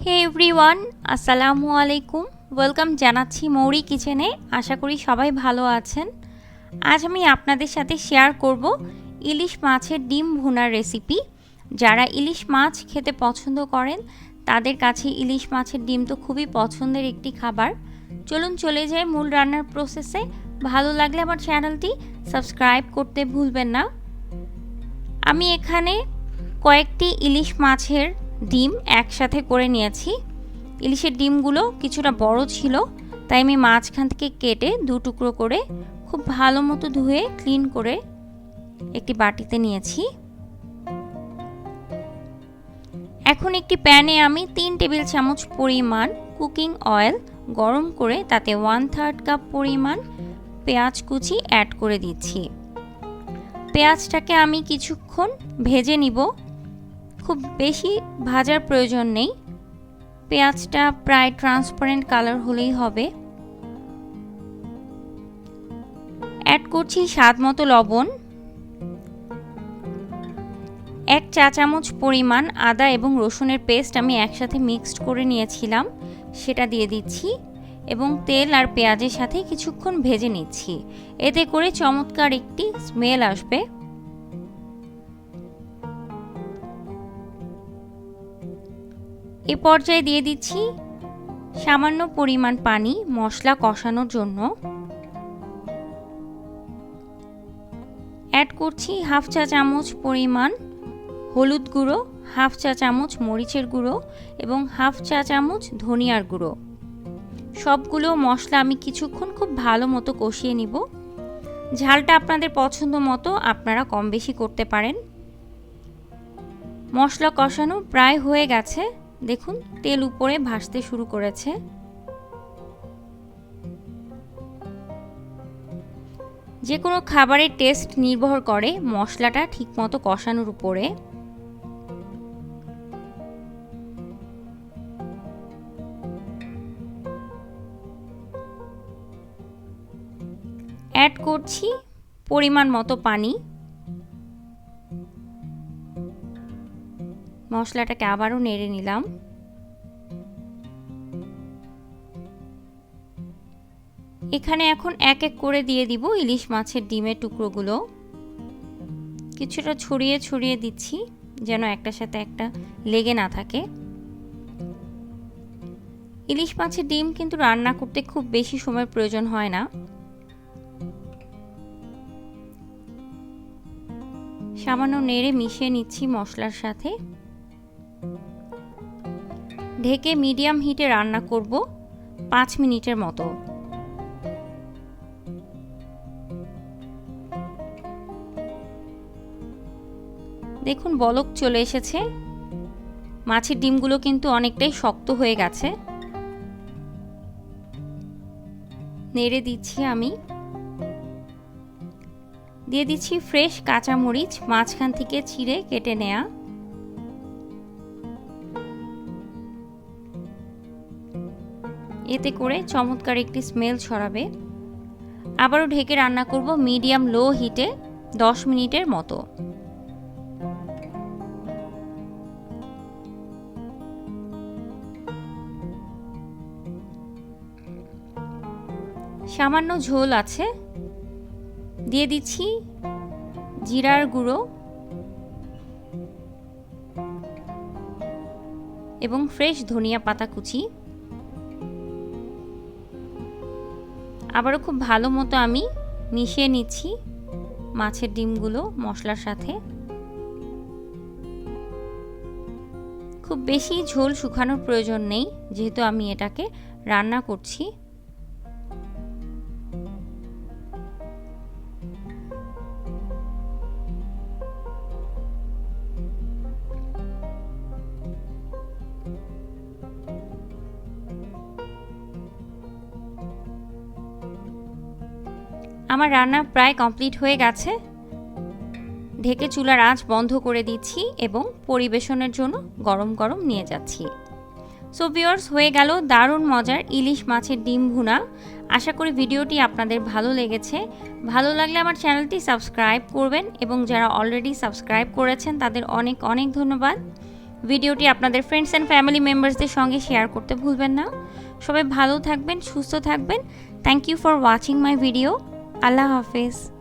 হে everyone, আসসালামু আলাইকুম। Welcome জানাচ্ছি মৌরি কিচেনে। আশা করি সবাই ভালো আছেন। আজ আমি আপনাদের সাথে শেয়ার করব ইলিশ মাছের ডিম ভুনার রেসিপি। যারা ইলিশ মাছ খেতে পছন্দ করেন তাদের কাছে ইলিশ মাছের ডিম তো খুবই পছন্দের একটি খাবার। চলুন চলে যাই মূল রান্নার প্রসেসে। ভালো লাগলে আমার চ্যানেলটি সাবস্ক্রাইব করতে ভুলবেন না। আমি এখানে কয়েকটি ইলিশ মাছের ডিম একসাথে করে নিয়েছি। ইলিশের ডিমগুলো কিছুটা বড় ছিল, তাই আমি মাঝখান থেকে কেটে দু টুকরো করে খুব ভালো মতো ধুয়ে ক্লিন করে একটি বাটিতে নিয়েছি। এখন একটি প্যানে আমি 3 টেবিল চামচ পরিমাণ কুকিং অয়েল গরম করে তাতে 1/3 কাপ পরিমাণ পেঁয়াজ কুচি অ্যাড করে দিচ্ছি। পেঁয়াজটাকে আমি কিছুক্ষণ ভেজে নিব। খুব বেশি ভাজার প্রয়োজন নেই, পেঁয়াজটা প্রায় ট্রান্সপারেন্ট কালার হলেই হবে। অ্যাড করছি স্বাদ মতো লবণ, 1 চা চামচ পরিমাণ আদা এবং রসুনের পেস্ট আমি একসাথে মিক্সড করে নিয়েছিলাম, সেটা দিয়ে দিচ্ছি এবং তেল আর পেঁয়াজের সাথে কিছুক্ষণ ভেজে নিচ্ছি। এতে করে চমৎকার একটি স্মেল আসবে। এ পর্যায়ে দিয়ে দিচ্ছি সামান্য পরিমাণ পানি মশলা কষানোর জন্য। অ্যাড করছি 1/2 চা চামচ পরিমাণ হলুদ গুঁড়ো, 1/2 চা চামচ মরিচের গুঁড়ো এবং 1/2 চা চামচ ধনিয়ার গুঁড়ো। সবগুলো মশলা আমি কিছুক্ষণ খুব ভালো মতো কষিয়ে নিব। ঝালটা আপনাদের পছন্দ মতো আপনারা কম বেশি করতে পারেন। মশলা কষানো প্রায় হয়ে গেছে, দেখুন তেল উপরে ভাসতে শুরু করেছে। যে কোনো খাবারের টেস্ট নির্ভর করে মশলাটা ঠিকমতো কষানোর উপরে। অ্যাড করছি পরিমাণ মতো পানি। মশলাটাকে আবারও নেড়ে নিলাম। এখানে এখন এক এক করে দিয়ে দিব ইলিশ মাছের ডিমের টুকরোগুলো। কিছুটা ছড়িয়ে ছড়িয়ে দিচ্ছি যেন একটার সাথে একটা লেগে না থাকে। ইলিশ মাছের ডিম কিন্তু রান্না করতে খুব বেশি সময় প্রয়োজন হয় না। সামান্য নেড়ে মিশিয়ে নিচ্ছি মশলার সাথে। ঢেকে মিডিয়াম হিটে রান্না করব 5 মিনিটের মতো। দেখুন বলক চলে এসেছে। মাছের ডিমগুলো কিন্তু অনেকটাই শক্ত হয়ে গেছে। নেড়ে দিচ্ছি আমি। দিয়ে দিচ্ছি ফ্রেশ কাঁচামরিচ মাঝখান থেকে ছিঁড়ে কেটে নেয়া। এতে করে চমৎকার একটি স্মেল ছড়াবে। আবারও ঢেকে রান্না করব মিডিয়াম লো হিটে 10 মিনিটের মতো। সামান্য ঝোল আছে, দিয়ে দিচ্ছি জিরার গুঁড়ো এবং ফ্রেশ ধনিয়া পাতা কুচি। আবারও খুব ভালো মতো আমি মিশিয়ে নিচ্ছি মাছের ডিমগুলো মশলার সাথে। খুব বেশি ঝোল শুকানোর প্রয়োজন নেই, যেহেতু আমি এটাকে রান্না করছি। আমার রান্না প্রায় কমপ্লিট হয়ে গেছে। ঢেকে চুলার আঁচ বন্ধ করে দিচ্ছি এবং পরিবেশনের জন্য গরম গরম নিয়ে যাচ্ছি। সো ভিউয়ার্স, হয়ে গেল দারুণ মজার ইলিশ মাছের ডিম ভুনা। আশা করি ভিডিওটি আপনাদের ভালো লেগেছে। ভালো লাগলে আমার চ্যানেলটি সাবস্ক্রাইব করবেন এবং যারা অলরেডি সাবস্ক্রাইব করেছেন তাদের অনেক অনেক ধন্যবাদ। ভিডিওটি আপনাদের ফ্রেন্ডস অ্যান্ড ফ্যামিলি মেম্বার্সদের সঙ্গে শেয়ার করতে ভুলবেন না। সবাই ভালো থাকবেন, সুস্থ থাকবেন। Thank you for watching my video. আল্লাহ হাফেজ।